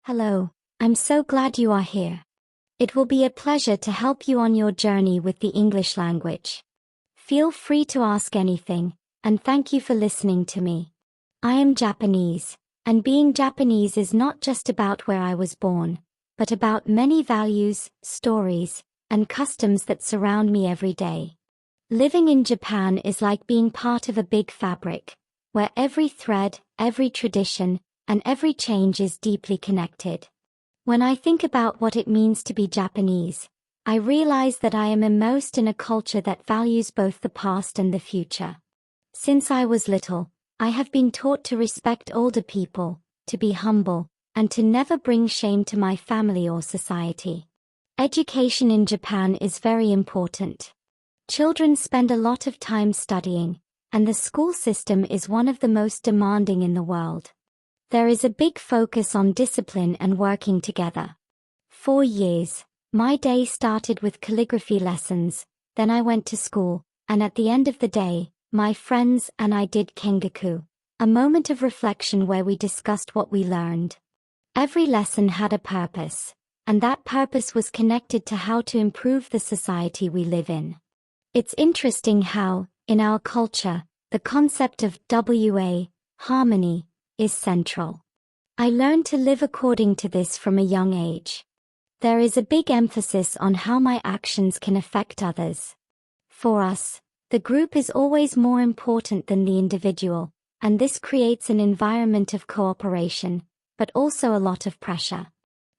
Hello, I'm so glad you are here. It will be a pleasure to help you on your journey with the English language. Feel free to ask anything, and thank you for listening to me. I am Japanese, and being Japanese is not just about where I was born, but about many values, stories, and customs that surround me every day. Living in Japan is like being part of a big fabric, where every thread, every tradition, and every change is deeply connected. When I think about what it means to be Japanese, I realize that I am immersed in a culture that values both the past and the future. Since I was little, I have been taught to respect older people, to be humble, and to never bring shame to my family or society. Education in Japan is very important. Children spend a lot of time studying, and the school system is one of the most demanding in the world. There is a big focus on discipline and working together. For years, my day started with calligraphy lessons, then I went to school, and at the end of the day, my friends and I did kengaku, a moment of reflection where we discussed what we learned. Every lesson had a purpose, and that purpose was connected to how to improve the society we live in. It's interesting how, in our culture, the concept of harmony, is central. I learned to live according to this from a young age. There is a big emphasis on how my actions can affect others. For us, the group is always more important than the individual, and this creates an environment of cooperation, but also a lot of pressure.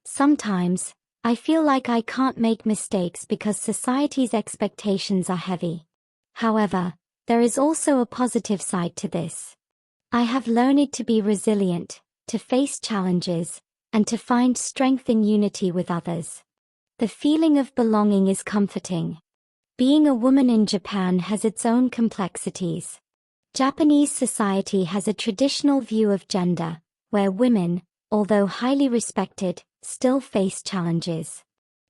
Sometimes, I feel like I can't make mistakes because society's expectations are heavy. However, there is also a positive side to this. I have learned to be resilient, to face challenges, and to find strength in unity with others. The feeling of belonging is comforting. Being a woman in Japan has its own complexities. Japanese society has a traditional view of gender, where women, although highly respected, still face challenges.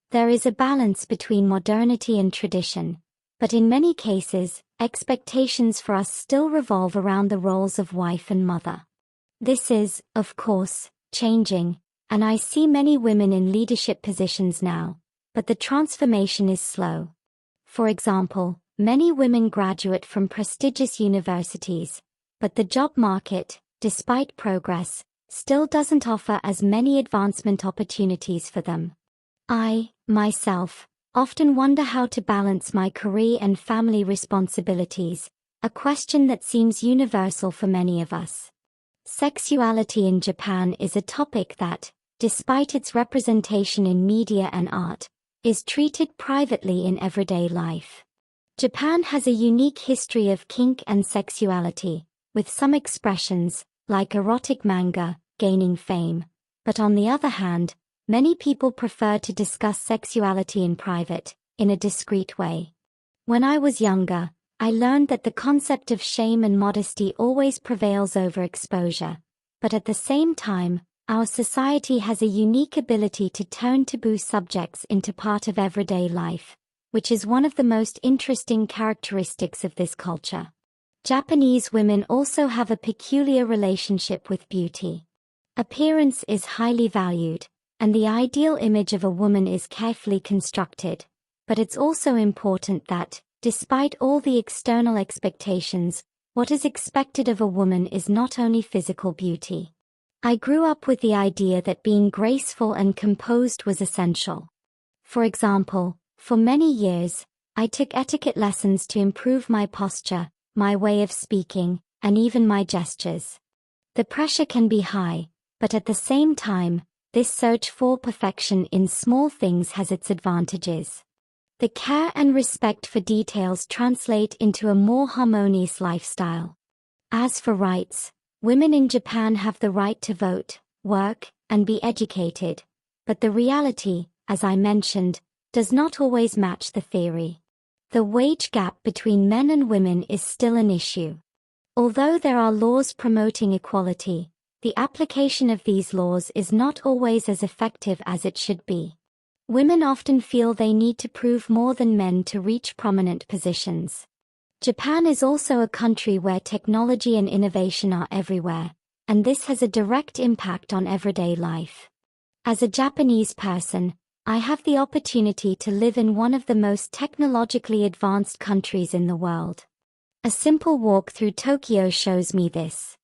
There is a balance between modernity and tradition, but in many cases, expectations for us still revolve around the roles of wife and mother. This is, of course, changing, and I see many women in leadership positions now, but the transformation is slow. For example, many women graduate from prestigious universities, but the job market, despite progress, still doesn't offer as many advancement opportunities for them. I, myself, often wonder how to balance my career and family responsibilities, a question that seems universal for many of us. Sexuality in Japan is a topic that, despite its representation in media and art, is treated privately in everyday life. Japan has a unique history of kink and sexuality, with some expressions, like erotic manga, gaining fame, but on the other hand, many people prefer to discuss sexuality in private, in a discreet way. When I was younger, I learned that the concept of shame and modesty always prevails over exposure, but at the same time, our society has a unique ability to turn taboo subjects into part of everyday life, which is one of the most interesting characteristics of this culture. Japanese women also have a peculiar relationship with beauty. Appearance is highly valued, and the ideal image of a woman is carefully constructed, but it's also important that, despite all the external expectations, what is expected of a woman is not only physical beauty. I grew up with the idea that being graceful and composed was essential. For example, for many years, I took etiquette lessons to improve my posture, my way of speaking, and even my gestures. The pressure can be high, but at the same time, this search for perfection in small things has its advantages. The care and respect for details translate into a more harmonious lifestyle. As for rights, women in Japan have the right to vote, work, and be educated, but the reality, as I mentioned, does not always match the theory. The wage gap between men and women is still an issue. Although there are laws promoting equality, the application of these laws is not always as effective as it should be. Women often feel they need to prove more than men to reach prominent positions. Japan is also a country where technology and innovation are everywhere, and this has a direct impact on everyday life. As a Japanese person, I have the opportunity to live in one of the most technologically advanced countries in the world. A simple walk through Tokyo shows me this.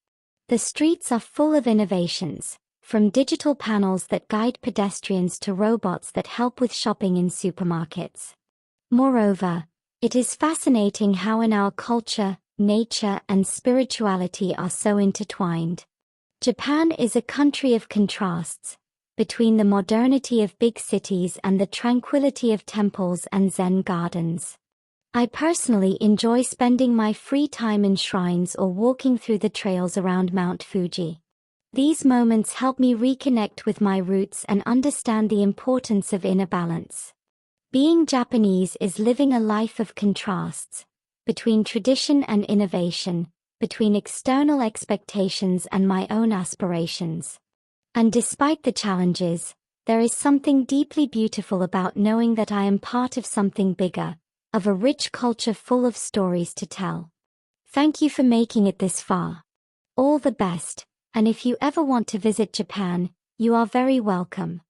The streets are full of innovations, from digital panels that guide pedestrians to robots that help with shopping in supermarkets. Moreover, it is fascinating how in our culture, nature and spirituality are so intertwined. Japan is a country of contrasts, between the modernity of big cities and the tranquility of temples and Zen gardens. I personally enjoy spending my free time in shrines or walking through the trails around Mount Fuji. These moments help me reconnect with my roots and understand the importance of inner balance. Being Japanese is living a life of contrasts, between tradition and innovation, between external expectations and my own aspirations. And despite the challenges, there is something deeply beautiful about knowing that I am part of something bigger, of a rich culture full of stories to tell. Thank you for making it this far. All the best, and if you ever want to visit Japan, you are very welcome.